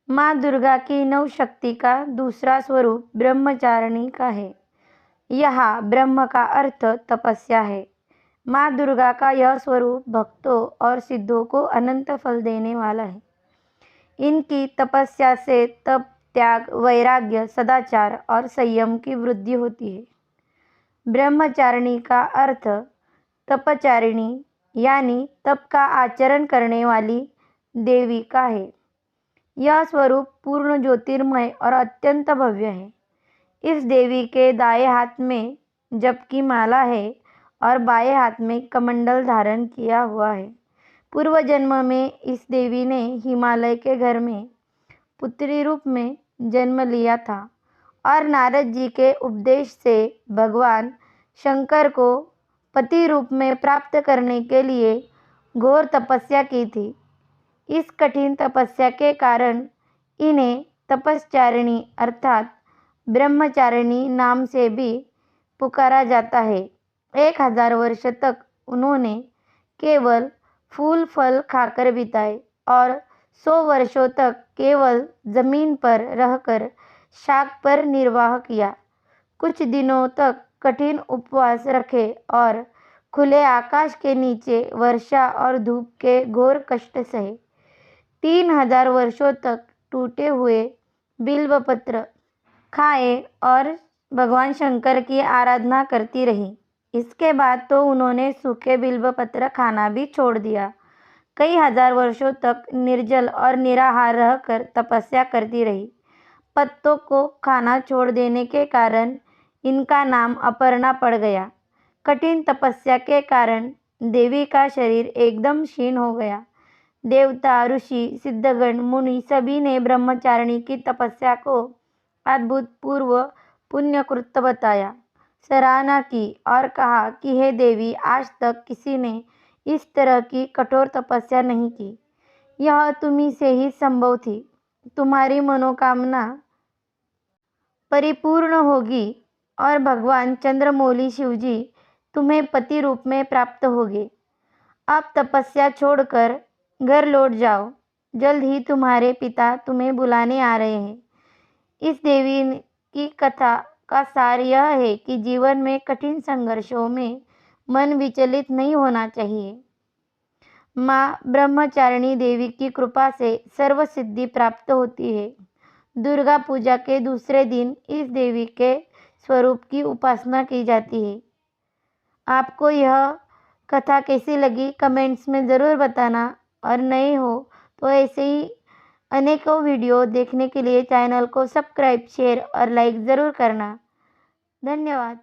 माँ दुर्गा की नौ शक्ति का दूसरा स्वरूप ब्रह्मचारिणी का है। यहाँ ब्रह्म का अर्थ तपस्या है। माँ दुर्गा का यह स्वरूप भक्तों और सिद्धों को अनंत फल देने वाला है। इनकी तपस्या से तप, त्याग, वैराग्य, सदाचार और संयम की वृद्धि होती है। ब्रह्मचारिणी का अर्थ तपचारिणी यानी तप का आचरण करने वाली देवी का है। यह स्वरूप पूर्ण ज्योतिर्मय और अत्यंत भव्य है। इस देवी के दाएं हाथ में जप की माला है और बाएं हाथ में कमंडल धारण किया हुआ है। पूर्व जन्म में इस देवी ने हिमालय के घर में पुत्री रूप में जन्म लिया था और नारद जी के उपदेश से भगवान शंकर को पति रूप में प्राप्त करने के लिए घोर तपस्या की थी। इस कठिन तपस्या के कारण इन्हें तपश्चारिणी अर्थात ब्रह्मचारिणी नाम से भी पुकारा जाता है। 1000 वर्ष तक उन्होंने केवल फूल फल खाकर बिताए और 100 वर्षों तक केवल जमीन पर रहकर शाक पर निर्वाह किया। कुछ दिनों तक कठिन उपवास रखे और खुले आकाश के नीचे वर्षा और धूप के घोर कष्ट सहे। 3000 वर्षों तक टूटे हुए बिल्वपत्र खाए और भगवान शंकर की आराधना करती रही। इसके बाद तो उन्होंने सूखे बिल्वपत्र खाना भी छोड़ दिया। कई हजार वर्षों तक निर्जल और निराहार रहकर तपस्या करती रही। पत्तों को खाना छोड़ देने के कारण इनका नाम अपर्णा पड़ गया। कठिन तपस्या के कारण देवी का शरीर एकदम क्षीण हो गया। देवता, ऋषि, सिद्धगण, मुनि सभी ने ब्रह्मचारिणी की तपस्या को अभूतपूर्व पुण्यकृत्य बताया, सराहना की और कहा कि हे देवी, आज तक किसी ने इस तरह की कठोर तपस्या नहीं की। यह तुम्ही से ही संभव थी। तुम्हारी मनोकामना परिपूर्ण होगी और भगवान चंद्रमौली शिवजी तुम्हें पति रूप में प्राप्त होंगे। अब तपस्या छोड़कर घर लौट जाओ। जल्द ही तुम्हारे पिता तुम्हें बुलाने आ रहे हैं। इस देवी की कथा का सार यह है कि जीवन में कठिन संघर्षों में मन विचलित नहीं होना चाहिए। माँ ब्रह्मचारिणी देवी की कृपा से सर्व सिद्धि प्राप्त होती है। दुर्गा पूजा के दूसरे दिन इस देवी के स्वरूप की उपासना की जाती है। आपको यह कथा कैसी लगी कमेंट्स में ज़रूर बताना और नए हो तो ऐसे ही अनेकों वीडियो देखने के लिए चैनल को सब्सक्राइब, शेयर और लाइक ज़रूर करना। धन्यवाद।